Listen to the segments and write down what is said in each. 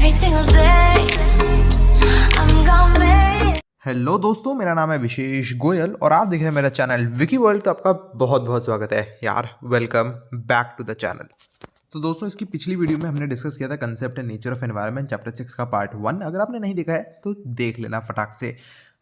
every single day. I'm gonna make hello दोस्तों, मेरा नाम है विशेष गोयल और आप देख रहे हैं मेरा चैनल विकी वर्ल्ड। तो आपका बहुत बहुत स्वागत है यार। Welcome back to the channel. तो दोस्तों, इसकी पिछली वीडियो में हमने डिस्कस किया था concept and nature of environment chapter 6 का पार्ट 1। अगर आपने नहीं देखा है तो देख लेना फटाक से।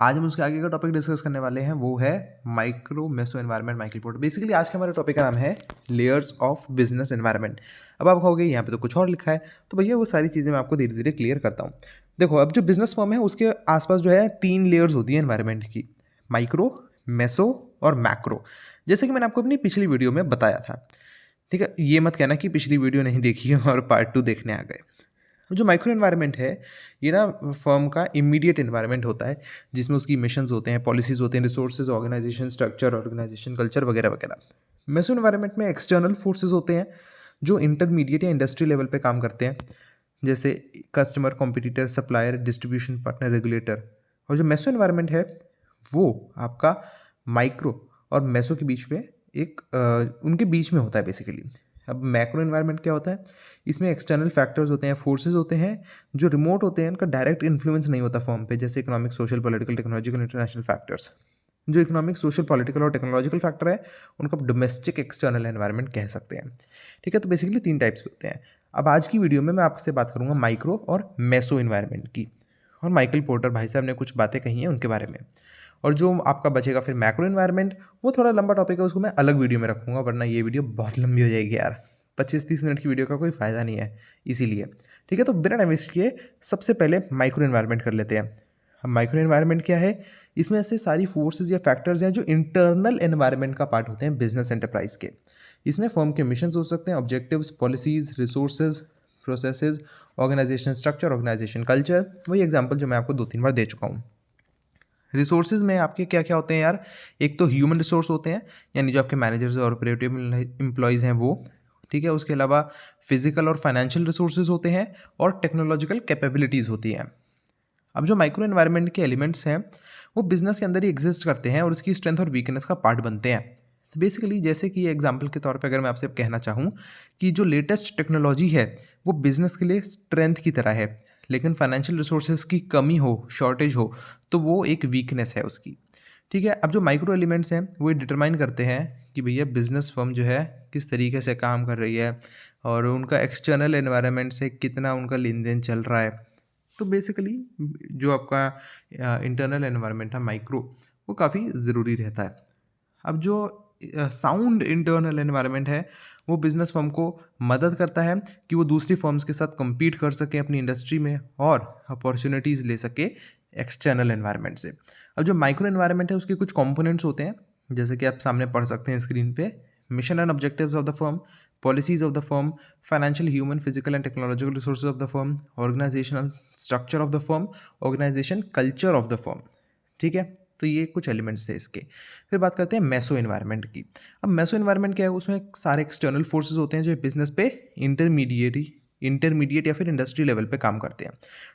आज हम उसके आगे का टॉपिक डिस्कस करने वाले हैं, वो है micro meso environment micro port. Basically आज का हमारे टॉपिक का नाम है लेयर्स ऑफ बिजनेस एनवायरनमेंट। अब आप कहोगे यहाँ पे तो कुछ और लिखा है, तो भैया वो सारी चीज़ें मैं आपको धीरे धीरे क्लियर करता हूँ। देखो, अब जो बिजनेस फर्म है उसके आसपास जो है 3 लेयर्स होती है एनवायरनमेंट की, माइक्रो, मेसो और मैक्रो। जैसे कि मैंने आपको अपनी पिछली वीडियो में बताया था। ठीक है, ये मत कहना कि पिछली वीडियो नहीं देखी है और पार्ट 2 देखने आ गए। जो माइक्रो एनवायरनमेंट है, ये ना फर्म का इमीडिएट एनवायरनमेंट होता है, जिसमें उसकी मिशंस होते हैं, पॉलिसीज होते हैं, resources, organisation structure, organisation culture वगैरह वगैरह। मेसो एनवायरनमेंट में एक्सटर्नल फोर्सेज होते हैं जो इंटरमीडिएट या इंडस्ट्री लेवल पे काम करते हैं, जैसे customer, competitor, supplier, distribution partner, regulator. और जो मेसो एनवायरनमेंट है वो आपका माइक्रो और मेसो के बीच में उनके बीच में होता है बेसिकली। अब मैक्रो एनवायरनमेंट क्या होता है? इसमें एक्सटर्नल फैक्टर्स होते हैं, फोर्सेज होते हैं जो रिमोट होते हैं, उनका डायरेक्ट इन्फ्लुएंस नहीं होता फर्म पे, जैसे economic, social, political, technological, international factors. जो इकोनॉमिक, सोशल, पॉलिटिकल और टेक्नोलॉजिकल फैक्टर है उनका डोमेस्टिक एक्सटर्नल एनवायरनमेंट कह सकते हैं। ठीक है, तो बेसिकली 3 टाइप्स के होते हैं। अब आज की वीडियो में मैं आपसे बात करूंगा माइक्रो और मेसो एनवायरनमेंट की, और माइकल पोर्टर भाई साहब ने कुछ बातें कही हैं उनके बारे में। और जो आपका बचेगा फिर मैक्रो एनवायरनमेंट, वो थोड़ा लंबा टॉपिक है, उसको मैं अलग वीडियो में रखूंगा, वरना ये वीडियो बहुत लंबी हो जाएगी यार। 25-30 मिनट की वीडियो का कोई फ़ायदा नहीं है इसीलिए। ठीक है, तो बिना टाइम वेस्ट किए सबसे पहले माइक्रो एनवायरनमेंट कर लेते हैं। अब माइक्रो एनवायरनमेंट क्या है? इसमें ऐसे सारी फोर्सेज या फैक्टर्स हैं जो इंटरनल एनवायरनमेंट का पार्ट होते हैं बिजनेस एंटरप्राइज के। इसमें फर्म के मिशंस हो सकते हैं, objectives, policies, resources, processes, organisation structure, organisation culture. वही एग्जांपल जो मैं आपको 2-3 बार दे चुका हूँ। रिसोर्सेज में आपके क्या क्या होते हैं यार? एक तो ह्यूमन रिसोर्स होते हैं, यानी जो आपके मैनेजर्स और ऑपरेटिव एम्प्लॉयज़ हैं वो। ठीक है, उसके अलावा फिजिकल और फाइनेंशियल रिसोर्सेज होते हैं, और टेक्नोलॉजिकल कैपेबिलिटीज़ होती हैं। अब जो माइक्रो एनवायरनमेंट के एलिमेंट्स हैं वो बिजनेस के अंदर ही एग्जिस्ट करते हैं और उसकी स्ट्रेंथ और वीकनेस का पार्ट बनते हैं। तो बेसिकली जैसे कि एग्जांपल के तौर पे अगर मैं आपसे कहना चाहूँ कि जो लेटेस्ट टेक्नोलॉजी है वो बिजनेस के लिए स्ट्रेंथ की तरह है, लेकिन फाइनेंशियल रिसोर्सेज की कमी हो, शॉर्टेज हो, तो वो एक वीकनेस है उसकी। ठीक है, अब जो माइक्रो एलिमेंट्स हैं वो डिटरमाइन करते हैं कि भैया बिजनेस फर्म जो है किस तरीके से काम कर रही है और उनका एक्सटर्नल एनवायरनमेंट से कितना उनका लेन देन चल रहा है। तो बेसिकली जो आपका इंटरनल एनवायरनमेंट है माइक्रो, वो काफ़ी ज़रूरी रहता है। अब जो साउंड इंटरनल एनवायरनमेंट है वो बिजनेस फर्म को मदद करता है कि वो दूसरी फर्म्स के साथ compete कर सके अपनी इंडस्ट्री में और अपॉर्चुनिटीज़ ले सके एक्सटर्नल एनवायरनमेंट से। अब जो माइक्रो एनवायरनमेंट है उसके कुछ कंपोनेंट्स होते हैं, जैसे कि आप सामने पढ़ सकते हैं स्क्रीन पे। Mission and objectives of the firm, policies of the firm, financial, human, physical and technological resources of the firm, organisational structure of the firm, organisation culture of the firm. ठीक है, तो ये कुछ एलिमेंट्स थे इसके। फिर बात करते हैं मेसो एनवायरनमेंट की। अब मेसो एनवायरनमेंट क्या है? उसमें सारे एक्सटर्नल फोर्सेज होते हैं जो बिजनेस पे इंटरमीडिएट या फिर इंडस्ट्री लेवल पे काम करते हैं।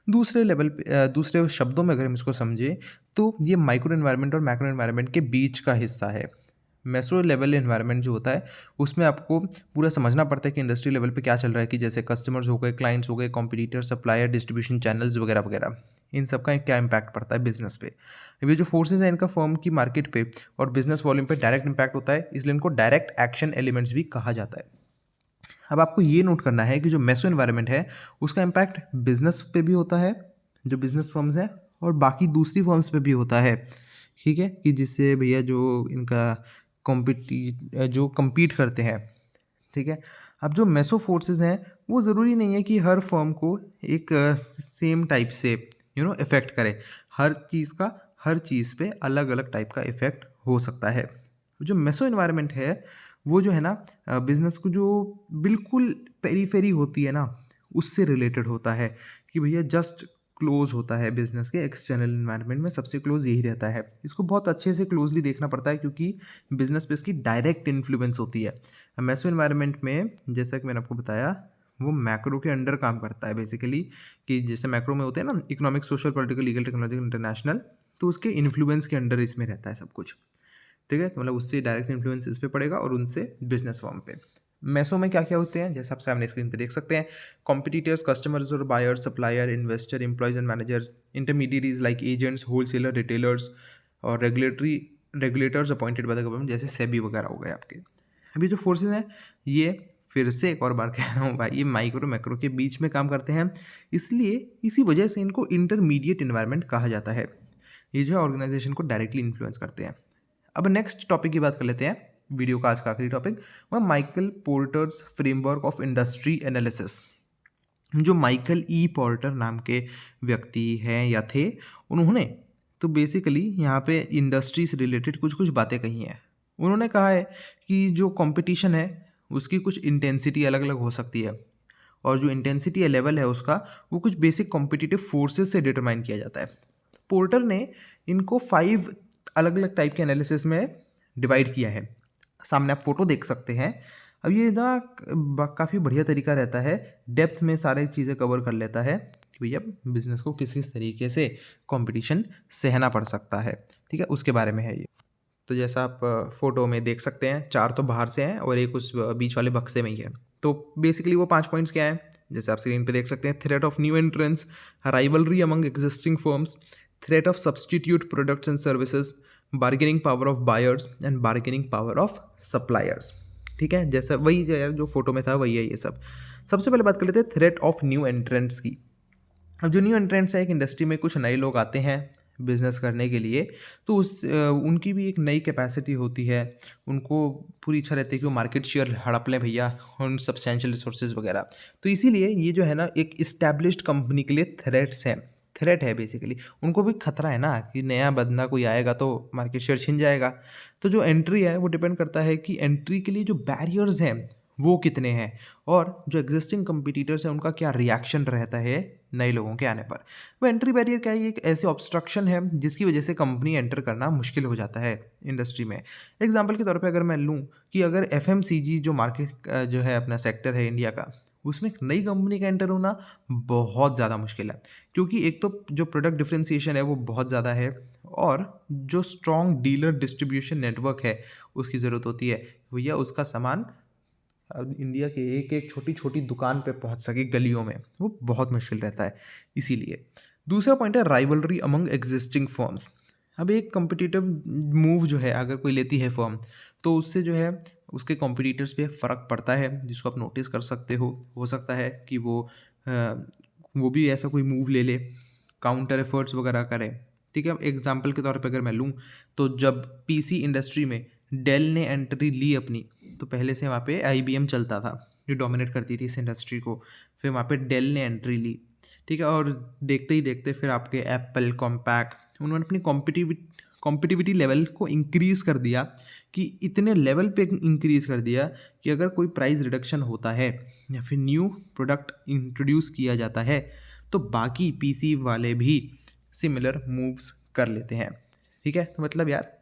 दूसरे शब्दों में अगर हम इसको समझें तो ये माइक्रो एनवायरनमेंट और मैक्रो एनवायरनमेंट के बीच का हिस्सा है। मेसो लेवल एनवायरनमेंट जो होता है उसमें आपको पूरा समझना पड़ता है कि इंडस्ट्री लेवल पे क्या चल रहा है, कि जैसे कस्टमर्स हो गए, क्लाइंट्स हो गए, कॉम्पिटिटर, सप्लायर, डिस्ट्रीब्यूशन चैनल्स वगैरह वगैरह, इन सब का क्या इम्पैक्ट पड़ता है बिजनेस पे। ये जो फोर्सेज हैं इनका फर्म की मार्केट पे और बिजनेस वॉल्यूम पे डायरेक्ट इम्पैक्ट होता है, इसलिए इनको डायरेक्ट एक्शन एलिमेंट्स भी कहा जाता है। अब आपको ये नोट करना है कि जो मेसो एनवायरनमेंट है उसका इम्पैक्ट बिजनेस पे भी होता है, जो बिजनेस फर्म्स हैं, और बाकी दूसरी फर्म्स पे भी होता है। ठीक है, कि जिससे भैया जो इनका compete करते हैं। ठीक है, अब जो मेसो फोर्सेस हैं वो ज़रूरी नहीं है कि हर फर्म को एक सेम टाइप से इफ़ेक्ट करे। हर चीज़ पे अलग अलग टाइप का इफ़ेक्ट हो सकता है। जो मेसो एनवायरनमेंट है वो जो है ना बिजनेस को जो बिल्कुल पेरीफेरी होती है ना उससे रिलेटेड होता है, कि भैया जस्ट क्लोज होता है बिजनेस के एक्सटर्नल एनवायरनमेंट में, सबसे क्लोज यही रहता है। इसको बहुत अच्छे से क्लोजली देखना पड़ता है क्योंकि बिजनेस पे इसकी डायरेक्ट इन्फ्लुएंस होती है। मेसो एनवायरनमेंट में जैसा कि मैंने आपको बताया वो मैक्रो के अंडर काम करता है बेसिकली, कि जैसे मैक्रो में होते हैं ना economic, social, political, legal, technological, international, तो उसके इन्फ्लुएंस के अंडर इसमें रहता है सब कुछ। ठीक है, तो मतलब उससे डायरेक्ट इन्फ्लुएंस इस पे पड़ेगा और उनसे बिजनेस फर्म पे। मैसो में क्या क्या होते हैं, जैसे आप सामने स्क्रीन पे देख सकते हैं, कॉम्पिटिटर्स, कस्टमर्स और buyers, supplier, investor, employees and managers, intermediaries like agents, wholesaler, retailers और regulators appointed by the government, जैसे सेबी वगैरह हो गए आपके। अभी जो फोर्सेज हैं ये फिर से एक और बार कह रहा हूँ भाई, ये माइक्रो मैक्रो के बीच में काम करते हैं, इसलिए इसी वजह से इनको इंटरमीडिएट इन्वायरमेंट कहा जाता है। ये जो ऑर्गेनाइजेशन को डायरेक्टली इन्फ्लुएंस करते हैं। अब नेक्स्ट टॉपिक की बात कर लेते हैं, वीडियो का आज का आखिरी टॉपिक, वह Michael porters framework of industry analysis. जो माइकल ई पोर्टर नाम के व्यक्ति हैं या थे, उन्होंने तो बेसिकली यहाँ पे इंडस्ट्री से रिलेटेड कुछ कुछ बातें कही हैं। उन्होंने कहा है कि जो कंपटीशन है उसकी कुछ इंटेंसिटी अलग अलग हो सकती है, और जो इंटेंसिटी या लेवल है उसका वो कुछ बेसिक कॉम्पिटिटिव फोर्सेस से डिटरमाइन किया जाता है। पोर्टर ने इनको 5 अलग अलग टाइप के एनालिसिस में डिवाइड किया है। सामने आप फोटो देख सकते हैं। अब ये ना काफ़ी बढ़िया तरीका रहता है, डेप्थ में सारी चीज़ें कवर कर लेता है कि भैया बिजनेस को किस किस तरीके से कंपटीशन सहना पड़ सकता है, ठीक है, उसके बारे में है ये। तो जैसा आप फोटो में देख सकते हैं, 4 तो बाहर से हैं और एक उस बीच वाले बक्से में ही है। तो बेसिकली वो 5 पॉइंट्स क्या हैं, जैसे आप स्क्रीन पे देख सकते हैं, threat of new entrance, rivalry among existing firms, threat of substitute products and services, bargaining power of buyers and bargaining power of suppliers, ठीक है, जैसा वही जो फोटो में था वही है ये सब। सबसे पहले बात कर लेते हैं थ्रेट ऑफ न्यू एंट्रेंट्स की। अब जो न्यू एंट्रेंट्स है, एक इंडस्ट्री में कुछ नए लोग आते हैं बिजनेस करने के लिए, तो उनकी भी एक नई कैपेसिटी होती है, उनको पूरी इच्छा रहती है कि वो मार्केट शेयर हड़प लें भैया, उन सब्सटेंशियल रिसोर्सेज वगैरह। तो इसीलिए ये जो है ना एक इस्टेब्लिश्ड कंपनी के लिए थ्रेट है बेसिकली। उनको भी खतरा है ना कि नया बंदा कोई आएगा तो मार्केट शेयर छिन जाएगा। तो जो एंट्री है वो डिपेंड करता है कि एंट्री के लिए जो बैरियर्स हैं वो कितने हैं, और जो एग्जिस्टिंग कंपटीटर्स हैं उनका क्या रिएक्शन रहता है नए लोगों के आने पर। वो एंट्री बैरियर क्या है, ये एक ऐसी ऑब्स्ट्रक्शन है जिसकी वजह से कंपनी एंटर करना मुश्किल हो जाता है इंडस्ट्री में। एग्जांपल के तौर पे अगर मैं लूँ कि अगर FMCG जो मार्केट जो है अपना सेक्टर है इंडिया का, उसमें एक नई कंपनी का एंटर होना बहुत ज़्यादा मुश्किल है, क्योंकि एक तो जो प्रोडक्ट डिफ्रेंसिएशन है वो बहुत ज़्यादा है, और जो स्ट्रॉन्ग डीलर डिस्ट्रीब्यूशन नेटवर्क है उसकी ज़रूरत होती है। भैया उसका सामान अब इंडिया के एक एक छोटी छोटी दुकान पे पहुंच सके गलियों में, वो बहुत मुश्किल रहता है। इसीलिए दूसरा पॉइंट है राइवलरी अमंग एग्जिस्टिंग फर्म्स। अब एक कॉम्पिटिटिव मूव जो है अगर कोई लेती है फर्म, तो उससे जो है उसके कॉम्पिटिटर्स पे फ़र्क पड़ता है, जिसको आप नोटिस कर सकते हो सकता है कि वो भी ऐसा कोई मूव ले ले, काउंटर एफर्ट्स वगैरह करें, ठीक है। एग्जांपल के तौर पे अगर मैं लूँ तो जब PC इंडस्ट्री में डेल ने एंट्री ली अपनी, तो पहले से वहाँ पे IBM चलता था जो डोमिनेट करती थी इस इंडस्ट्री को, फिर वहाँ पे डेल ने एंट्री ली, ठीक है, और देखते ही देखते फिर आपके एप्पल, कॉम्पैक, उन्होंने अपनी कॉम्पिटिविटी लेवल को इंक्रीज़ कर दिया, कि इतने लेवल पे इंक्रीज़ कर दिया कि अगर कोई प्राइस रिडक्शन होता है या फिर न्यू प्रोडक्ट इंट्रोड्यूस किया जाता है तो बाकी PC वाले भी सिमिलर मूव्स कर लेते हैं, ठीक है। तो मतलब यार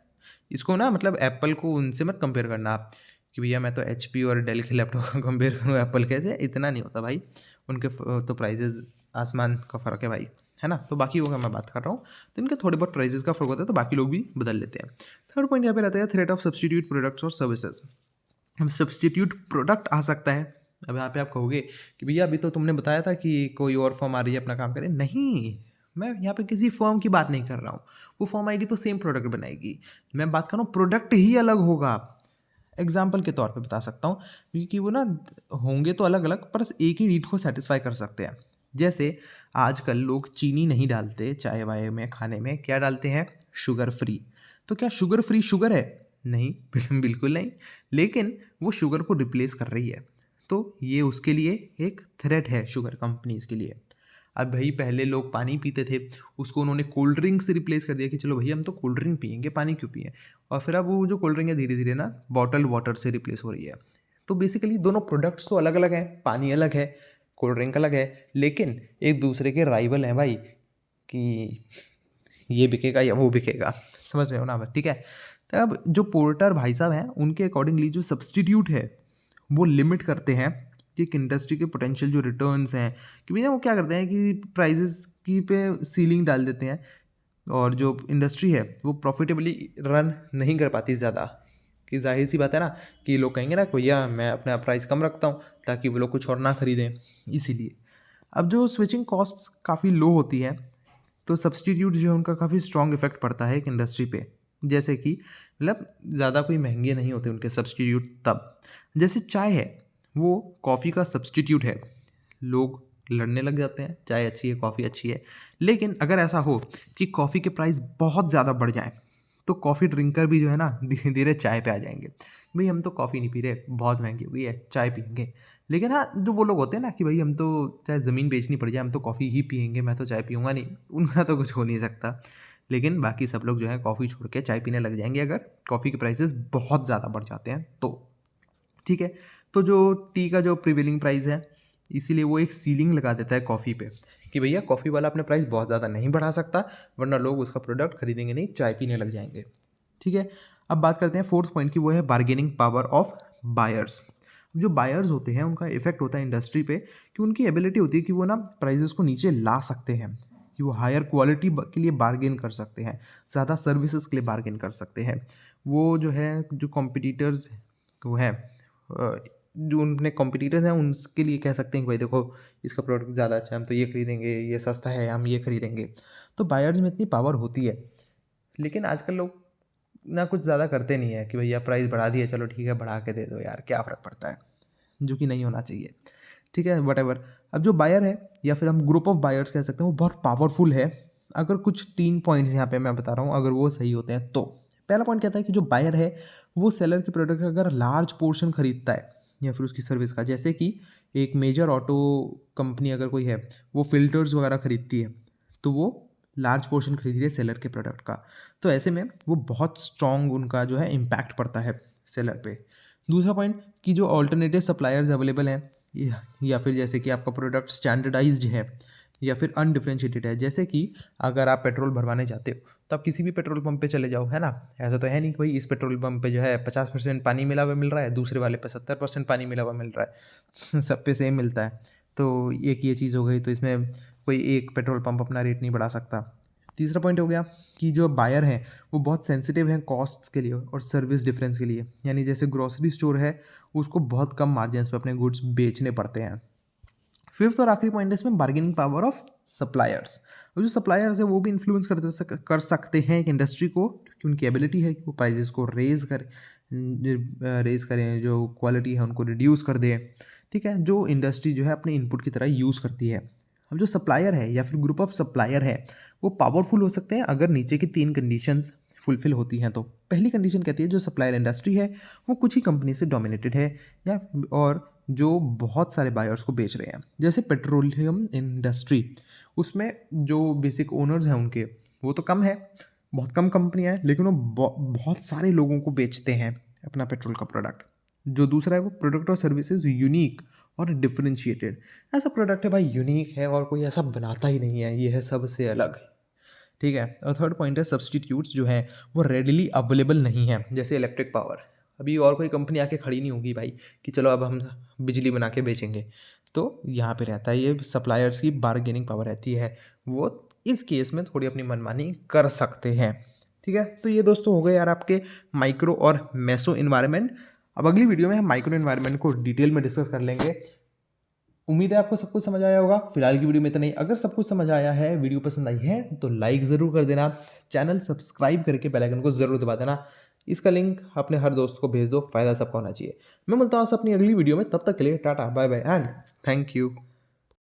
इसको ना, मतलब एप्पल को उनसे मत कंपेयर करना आप कि भैया मैं तो HP और डेल के लैपटॉप को कंपेयर करूँ एप्पल कैसे, इतना नहीं होता भाई, उनके तो प्राइजेज़ आसमान का फ़र्क है भाई, है ना। तो बाकी का मैं बात कर रहा हूँ, तो इनके थोड़े बहुत प्राइजेस का फ़र्क होता है, तो बाकी लोग भी बदल लेते हैं। थर्ड पॉइंट यहाँ पे रहता है थ्रेट ऑफ सब्सटीट्यूट प्रोडक्ट्स और सर्विसेज। अब सब्सटीट्यूट प्रोडक्ट आ सकता है। अब यहाँ पे आप कहोगे कि भैया अभी तो तुमने बताया था कि कोई और फर्म आ रही है अपना काम करे, नहीं, मैं यहाँ पे किसी फर्म की बात नहीं कर रहा हूँ। वो फर्म आएगी तो सेम प्रोडक्ट बनाएगी, मैं बात कर रहा हूँ प्रोडक्ट ही अलग होगा। एग्जाम्पल के तौर पे बता सकता हूँ, क्योंकि वो ना होंगे तो अलग अलग पर एक ही नीड को सेटिस्फाई कर सकते हैं। जैसे आजकल लोग चीनी नहीं डालते चाय वाय में, खाने में क्या डालते हैं, शुगर फ्री। तो क्या शुगर फ्री शुगर है? नहीं, बिल्कुल नहीं, लेकिन वो शुगर को रिप्लेस कर रही है, तो ये उसके लिए एक थ्रेट है शुगर कंपनीज के लिए। अब भाई पहले लोग पानी पीते थे, उसको उन्होंने कोल्ड ड्रिंक से रिप्लेस कर दिया कि चलो भैया हम तो कोल्ड ड्रिंक पियेंगे, पानी क्यों पिए, और फिर अब वो जो कोल्ड ड्रिंक है धीरे धीरे ना बॉटल वाटर से रिप्लेस हो रही है। तो बेसिकली दोनों प्रोडक्ट्स तो अलग अलग हैं, पानी अलग है, कोल्ड ड्रिंक अलग है, लेकिन एक दूसरे के राइवल हैं भाई, कि ये बिकेगा या वो बिकेगा, समझ रहे हो ना, ठीक है। तो अब जो पोर्टर भाई साहब हैं उनके अकॉर्डिंगली जो सब्सटीट्यूट है वो लिमिट करते हैं कि एक इंडस्ट्री के पोटेंशियल जो रिटर्न्स हैं, कि भैया वो क्या करते हैं कि प्राइजेस की पे सीलिंग डाल देते हैं, और जो इंडस्ट्री है वो प्रॉफिटेबली रन नहीं कर पाती ज़्यादा, कि जाहिर सी बात है ना कि लोग कहेंगे ना कि भैया मैं अपना प्राइस कम रखता हूँ ताकि वो लोग कुछ और ना खरीदें, इसीलिए। अब जो स्विचिंग कॉस्ट्स काफ़ी लो होती है तो सब्सटीट्यूट जो है उनका काफ़ी स्ट्रॉन्ग इफेक्ट पड़ता है एक इंडस्ट्री पे। जैसे कि मतलब ज़्यादा कोई महंगे नहीं होते उनके सब्सटीट्यूट तब। जैसे चाय है, वो कॉफ़ी का सब्सटीट्यूट है। लोग लड़ने लग जाते हैं, चाय अच्छी है, कॉफ़ी अच्छी है। लेकिन अगर ऐसा हो कि कॉफ़ी के प्राइस बहुत ज़्यादा बढ़ जाएँ, तो कॉफ़ी ड्रिंकर भी जो है ना धीरे धीरे चाय पे आ जाएंगे। भाई हम तो कॉफ़ी नहीं पी रहे, बहुत महंगी हो गई है, चाय पियेंगे। लेकिन हाँ, जो वो लोग होते हैं ना कि भाई हम तो चाहे ज़मीन बेचनी पड़ जाए हम तो कॉफ़ी ही पियेंगे, मैं तो चाय पीऊँगा नहीं, उनका तो कुछ हो नहीं सकता। लेकिन बाकी सब लोग जो है कॉफ़ी छोड़ के चाय पीने लग जाएंगे अगर कॉफ़ी के प्राइसेस बहुत ज़्यादा बढ़ जाते हैं तो। ठीक है, तो जो टी का जो प्रिवेलिंग प्राइस है, इसीलिए वो एक सीलिंग लगा देता है कॉफ़ी पे कि भैया कॉफ़ी वाला अपने प्राइस बहुत ज़्यादा नहीं बढ़ा सकता, वरना लोग उसका प्रोडक्ट खरीदेंगे नहीं, चाय पीने लग जाएंगे। ठीक है, अब बात करते हैं फोर्थ पॉइंट की, वो है बार्गेनिंग पावर ऑफ बायर्स। जो बायर्स होते हैं उनका इफेक्ट होता है इंडस्ट्री पे कि उनकी एबिलिटी होती है कि वो ना प्राइजेस को नीचे ला सकते हैं, कि वो हायर क्वालिटी के लिए बार्गेन कर सकते हैं, ज़्यादा सर्विसेज के लिए बार्गेन कर सकते हैं। वो जो है जो कॉम्पिटिटर्स वो है जो उनके कॉम्पिटिटर्स हैं उनके लिए कह सकते हैं कि भाई देखो इसका प्रोडक्ट ज़्यादा अच्छा है, हम तो ये खरीदेंगे, ये सस्ता है हम ये खरीदेंगे। तो बायर्स में इतनी पावर होती है। लेकिन आजकल लोग ना कुछ ज़्यादा करते नहीं है कि भैया प्राइस बढ़ा दिए, चलो ठीक है बढ़ा के दे दो यार, क्या फ़र्क पड़ता है, जो कि नहीं होना चाहिए। ठीक है, वट। अब जो बायर है या फिर हम ग्रुप ऑफ बायर्स कह सकते हैं, वो बहुत पावरफुल है। अगर कुछ 3 पॉइंट्स यहाँ पे मैं बता रहा हूँ, अगर वो सही होते हैं तो पहला पॉइंट कहता है कि जो बायर है वो सेलर के प्रोडक्ट का अगर लार्ज पोर्शन खरीदता है या फिर उसकी सर्विस का, जैसे कि एक मेजर ऑटो कंपनी अगर कोई है वो फिल्टर्स वगैरह खरीदती है, तो वो लार्ज पोर्शन खरीद रही है सेलर के प्रोडक्ट का, तो ऐसे में वो बहुत स्ट्रॉन्ग उनका जो है इम्पैक्ट पड़ता है सेलर पे। दूसरा पॉइंट कि जो ऑल्टरनेटिव सप्लायर्स अवेलेबल हैं या फिर जैसे कि आपका प्रोडक्ट स्टैंडर्डाइज्ड है या फिर अनडिफरेंशिएटेड है। जैसे कि अगर आप पेट्रोल भरवाने जाते हो तो आप किसी भी पेट्रोल पंप पे चले जाओ, है ना, ऐसा तो है नहीं कि भाई इस पेट्रोल पंप पे जो है 50% पानी मिला हुआ मिल रहा है, दूसरे वाले पे 70% पानी मिला हुआ मिल रहा है सब पे सेम मिलता है। तो एक ये चीज़ हो गई, तो इसमें कोई एक पेट्रोल पंप अपना रेट नहीं बढ़ा सकता। तीसरा पॉइंट हो गया कि जो बायर हैं वो बहुत सेंसिटिव हैं कॉस्ट्स के लिए और सर्विस डिफरेंस के लिए। यानी जैसे ग्रोसरी स्टोर है उसको बहुत कम मार्जिन्स पे अपने गुड्स बेचने पड़ते हैं। फिफ्थ और आखिरी पॉइंट है इसमें बार्गेनिंग पावर ऑफ सप्लायर्स। और जो सप्लायर्स है वो भी इन्फ्लुएंस कर सकते हैं एक इंडस्ट्री को, क्योंकि उनकी एबिलिटी है कि वो प्राइजेस को रेज़ करें, जो क्वालिटी है उनको रिड्यूस कर दें। ठीक है, जो इंडस्ट्री जो है अपने इनपुट की तरह यूज़ करती है। अब जो सप्लायर है या फिर ग्रुप ऑफ सप्लायर है वो पावरफुल हो सकते हैं अगर नीचे की 3 कंडीशंस फुलफिल होती हैं। तो पहली कंडीशन कहती है जो सप्लायर इंडस्ट्री है वो कुछ ही कंपनी से डोमिनेटेड है या और जो बहुत सारे बायर्स को बेच रहे हैं। जैसे पेट्रोलियम इंडस्ट्री, उसमें जो बेसिक ओनर्स हैं उनके वो तो कम है, बहुत कम कंपनियां हैं, लेकिन वो बहुत सारे लोगों को बेचते हैं अपना पेट्रोल का प्रोडक्ट। जो दूसरा है वो प्रोडक्ट और सर्विसेज यूनिक और डिफरेंशिएटेड। ऐसा प्रोडक्ट है भाई यूनिक है और कोई ऐसा बनाता ही नहीं है, ये है सबसे अलग। ठीक है, और थर्ड पॉइंट है सब्सटीट्यूट्स जो हैं वो रेडिली अवेलेबल नहीं है। जैसे इलेक्ट्रिक पावर, अभी और कोई कंपनी आके खड़ी नहीं होगी भाई कि चलो अब हम बिजली बना के बेचेंगे, तो यहाँ पे रहता है ये सप्लायर्स की बार्गेनिंग पावर रहती है, वो इस केस में थोड़ी अपनी मनमानी कर सकते हैं। ठीक है, तो ये दोस्तों हो गए यार आपके माइक्रो और मेसो इन्वायरमेंट। अब अगली वीडियो में हम माइक्रो इन्वायरमेंट को डिटेल में डिस्कस कर लेंगे। उम्मीद है आपको सब कुछ समझ आया होगा। फिलहाल की वीडियो में इतना ही। अगर सब कुछ समझ आया है, वीडियो पसंद आई है तो लाइक ज़रूर कर देना, चैनल सब्सक्राइब करके बेल आइकन को ज़रूर दबा देना। इसका लिंक अपने हर दोस्त को भेज दो, फ़ायदा सबका होना चाहिए। मैं मिलता हूँ अपनी अगली वीडियो में, तब तक के लिए tata bye bye and thank you.